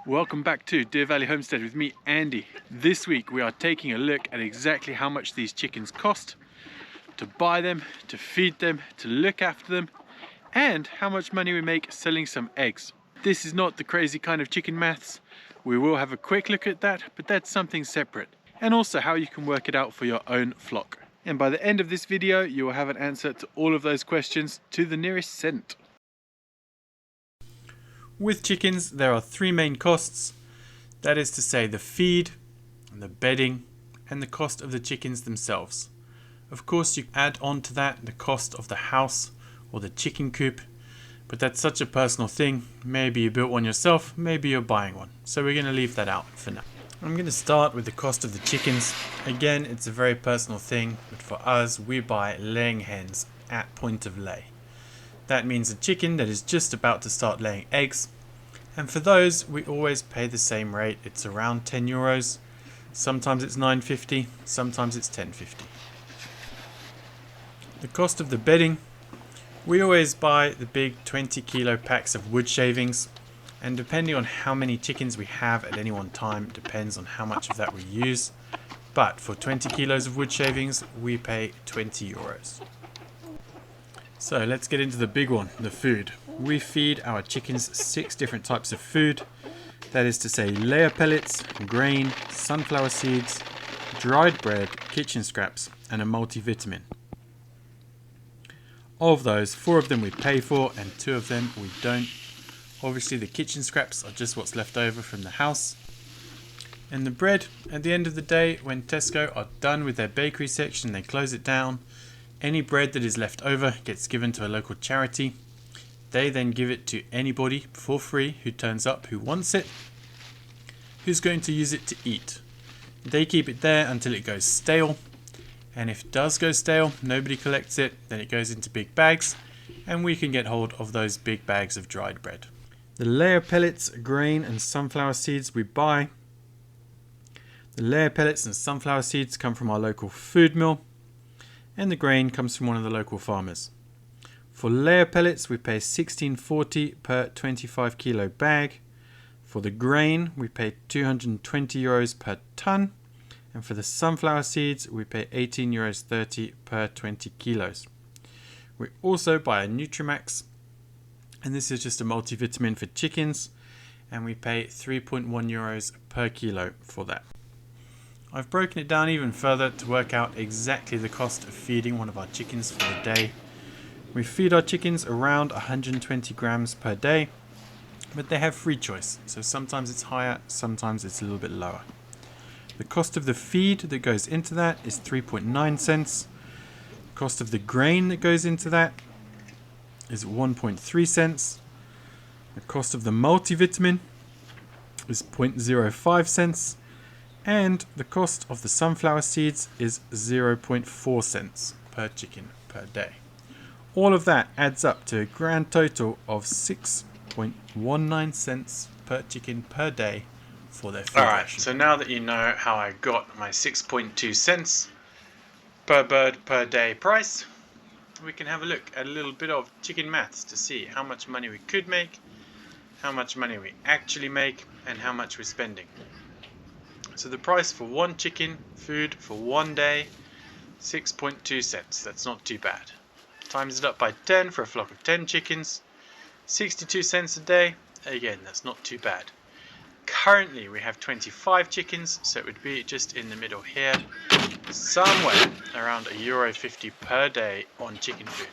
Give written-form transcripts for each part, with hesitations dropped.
Welcome back to Deer Valley Homestead with me, Andy. This week we are taking a look at exactly how much these chickens cost to buy them, to feed them, to look after them, and how much money we make selling some eggs. This is not the crazy kind of chicken maths. We will have a quick look at that, but that's something separate. And also how you can work it out for your own flock. And by the end of this video, you will have an answer to all of those questions to the nearest cent. With chickens, there are three main costs. That is to say the feed, the bedding, and the cost of the chickens themselves. Of course, you add on to that the cost of the house or the chicken coop, but that's such a personal thing. Maybe you built one yourself, maybe you're buying one. So we're going to leave that out for now. I'm going to start with the cost of the chickens. Again, it's a very personal thing, but for us, we buy laying hens at point of lay. That means a chicken that is just about to start laying eggs. And for those, we always pay the same rate. It's around 10 euros. Sometimes it's 9.50, sometimes it's 10.50. The cost of the bedding. We always buy the big 20 kilo packs of wood shavings. And depending on how many chickens we have at any one time, depends on how much of that we use. But for 20 kilos of wood shavings, we pay 20 euros. So let's get into the big one, the food. We feed our chickens 6 different types of food. That is to say layer pellets, grain, sunflower seeds, dried bread, kitchen scraps, and a multivitamin. Of those, 4 of them we pay for and 2 of them we don't. Obviously the kitchen scraps are just what's left over from the house. And the bread, at the end of the day, when Tesco are done with their bakery section, they close it down. Any bread that is left over gets given to a local charity. They then give it to anybody for free who turns up, who wants it, who's going to use it to eat. They keep it there until it goes stale. And if it does go stale, nobody collects it, then it goes into big bags, and we can get hold of those big bags of dried bread. The layer pellets, grain, and sunflower seeds we buy. The layer pellets and sunflower seeds come from our local food mill. And the grain comes from one of the local farmers. For layer pellets, we pay 16.40 per 25 kilo bag. For the grain, we pay 220 euros per ton. And for the sunflower seeds, we pay 18.30 euros per 20 kilos. We also buy a Nutrimax, and this is just a multivitamin for chickens, and we pay 3.1 euros per kilo for that. I've broken it down even further to work out exactly the cost of feeding one of our chickens for the day. We feed our chickens around 120 grams per day, but they have free choice, so sometimes it's higher, sometimes it's a little bit lower. The cost of the feed that goes into that is 3.9 cents. The cost of the grain that goes into that is 1.3 cents. The cost of the multivitamin is 0.05 cents. And the cost of the sunflower seeds is 0.4 cents per chicken per day. All of that adds up to a grand total of 6.19 cents per chicken per day for their food ration. So now that you know how I got my 6.2 cents per bird per day price, we can have a look at a little bit of chicken maths to see how much money we could make, how much money we actually make, and how much we're spending. So the price for one chicken food for one day, 6.2 cents. That's not too bad. Times it up by 10 for a flock of 10 chickens, 62 cents a day. Again, that's not too bad. Currently we have 25 chickens, so it would be just in the middle here, somewhere around €1.50 per day on chicken food.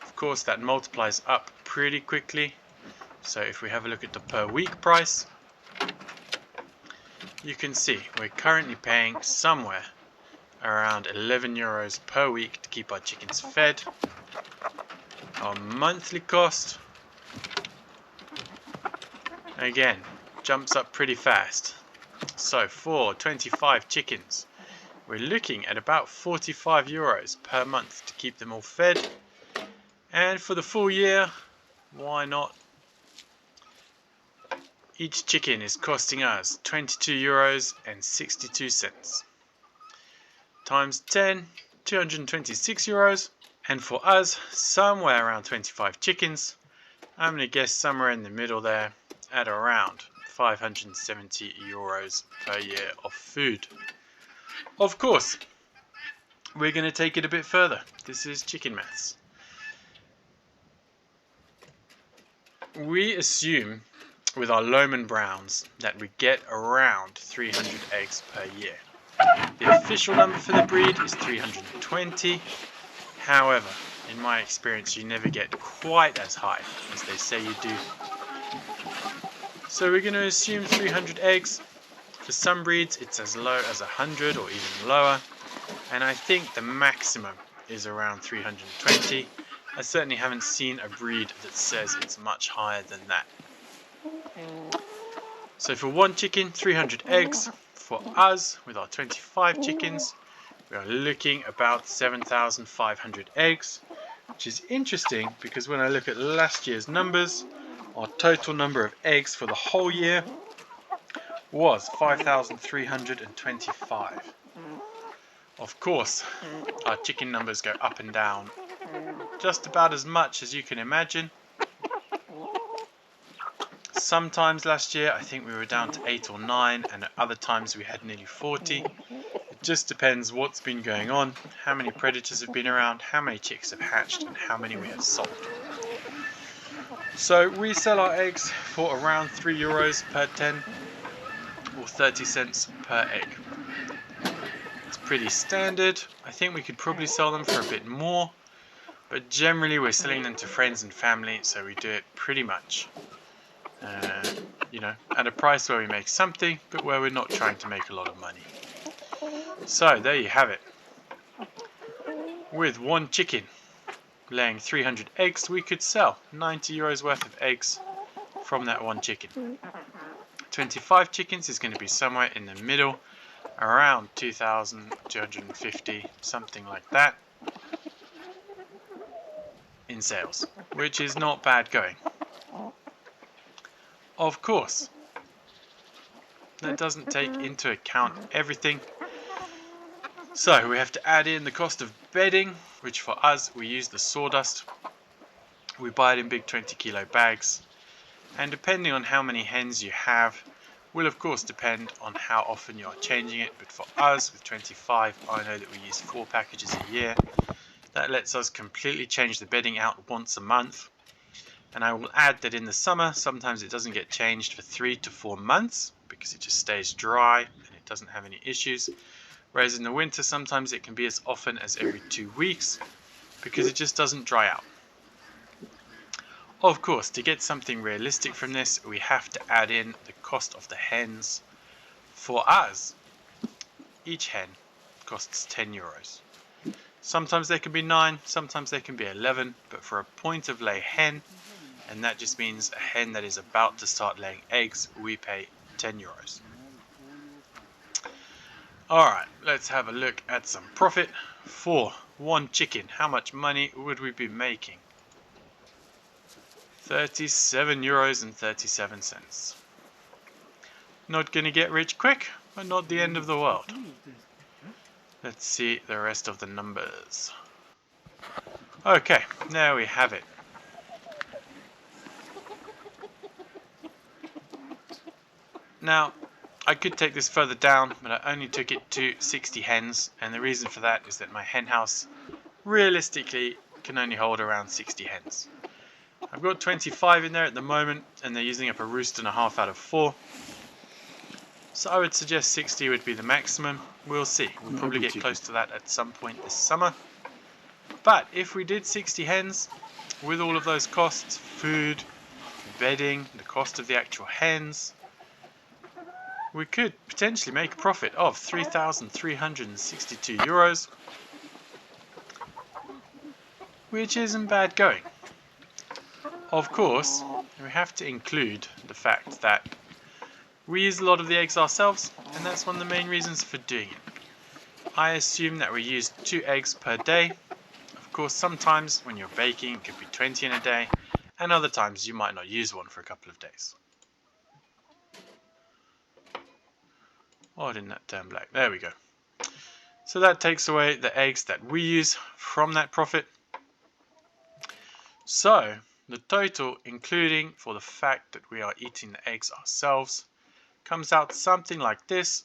Of course that multiplies up pretty quickly. So if we have a look at the per week price, you can see we're currently paying somewhere around 11 euros per week to keep our chickens fed. Our monthly cost, again, jumps up pretty fast. So for 25 chickens, we're looking at about 45 euros per month to keep them all fed. And for the full year, why not? Each chicken is costing us 22 euros and 62 cents. Times 10, 226 euros. And for us, somewhere around 25 chickens, I'm going to guess somewhere in the middle there at around 570 euros per year of food. Of course, we're going to take it a bit further. This is chicken maths. We assume with our Lohmann Browns that we get around 300 eggs per year. The official number for the breed is 320. However, in my experience, you never get quite as high as they say you do. So we're going to assume 300 eggs. For some breeds, it's as low as 100 or even lower. And I think the maximum is around 320. I certainly haven't seen a breed that says it's much higher than that. So for one chicken, 300 eggs. For us, with our 25 chickens, we are looking about 7,500 eggs, which is interesting because when I look at last year's numbers, our total number of eggs for the whole year was 5,325. Of course, our chicken numbers go up and down just about as much as you can imagine. Sometimes last year I think we were down to 8 or 9, and at other times we had nearly 40. It just depends what's been going on, how many predators have been around, how many chicks have hatched, and how many we have sold. So we sell our eggs for around €3 per 10 or 30 cents per egg. It's pretty standard. I think we could probably sell them for a bit more, but generally we're selling them to friends and family, so we do it pretty much at a price where we make something, but where we're not trying to make a lot of money. So there you have it. With one chicken laying 300 eggs, we could sell 90 euros worth of eggs from that one chicken. 25 chickens is going to be somewhere in the middle, around 2,250, something like that, in sales, which is not bad going. Of course, that doesn't take into account everything. So we have to add in the cost of bedding, which for us, we use the sawdust. We buy it in big 20-kilo bags. And depending on how many hens you have, will of course depend on how often you are changing it. But for us, with 25, I know that we use 4 packages a year. That lets us completely change the bedding out once a month. And I will add that in the summer, sometimes it doesn't get changed for 3 to 4 months because it just stays dry and it doesn't have any issues. Whereas in the winter, sometimes it can be as often as every 2 weeks because it just doesn't dry out. Of course, to get something realistic from this, we have to add in the cost of the hens. For us, each hen costs 10 euros. Sometimes they can be 9, sometimes they can be 11, but for a point of lay hen, and that just means a hen that is about to start laying eggs, we pay 10 euros. Alright, let's have a look at some profit. For one chicken, how much money would we be making? 37 euros and 37 cents. Not gonna get rich quick, but not the end of the world. Let's see the rest of the numbers. Okay, there we have it. Now, I could take this further down, but I only took it to 60 hens, and the reason for that is that my hen house realistically can only hold around 60 hens. I've got 25 in there at the moment, and they're using up a roost and a half out of 4. So I would suggest 60 would be the maximum. We'll see. We'll probably get close to that at some point this summer. But if we did 60 hens, with all of those costs, food, bedding, the cost of the actual hens, we could potentially make a profit of 3,362 euros, which isn't bad going. Of course, we have to include the fact that we use a lot of the eggs ourselves, and that's one of the main reasons for doing it. I assume that we use 2 eggs per day. Of course, sometimes when you're baking, it could be 20 in a day, and other times you might not use one for a couple of days. Why didn't that turn black? There we go. So that takes away the eggs that we use from that profit. So The total, including for the fact that we are eating the eggs ourselves, comes out something like this.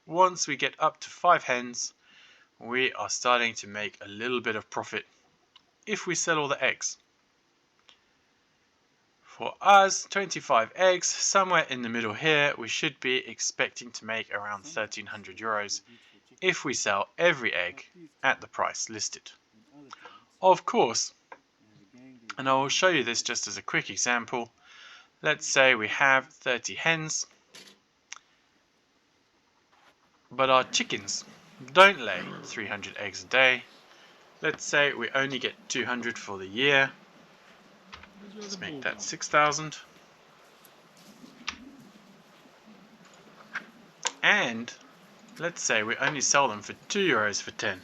Once we get up to 5 hens, we are starting to make a little bit of profit if we sell all the eggs. For us, 25 eggs, somewhere in the middle here, we should be expecting to make around 1,300 euros if we sell every egg at the price listed. Of course, and I will show you this just as a quick example. Let's say we have 30 hens, but our chickens don't lay 300 eggs a day. Let's say we only get 200 for the year. Let's make that 6,000. And let's say we only sell them for 2 euros for 10,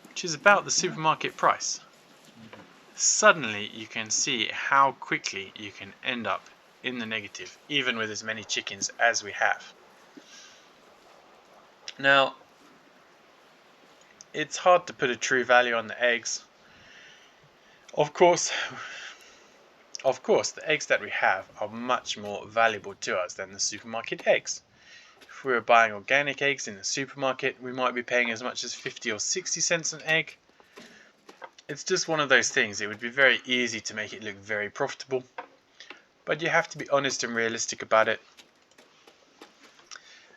which is about the supermarket price. Suddenly you can see how quickly you can end up in the negative, even with as many chickens as we have. Now, it's hard to put a true value on the eggs. Of course, the eggs that we have are much more valuable to us than the supermarket eggs. If we were buying organic eggs in the supermarket, we might be paying as much as 50 or 60 cents an egg. It's just one of those things. It would be very easy to make it look very profitable, but you have to be honest and realistic about it.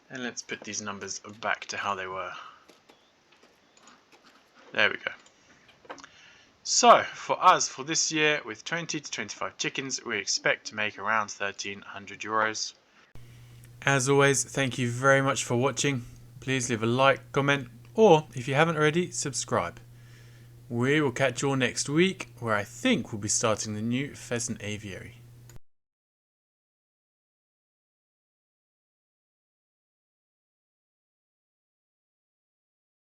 And let's put these numbers back to how they were. There we go. So, for us, for this year, with 20 to 25 chickens, we expect to make around 1,300 euros. As always, thank you very much for watching. Please leave a like, comment, or if you haven't already, subscribe. We will catch you all next week, where I think we'll be starting the new pheasant aviary.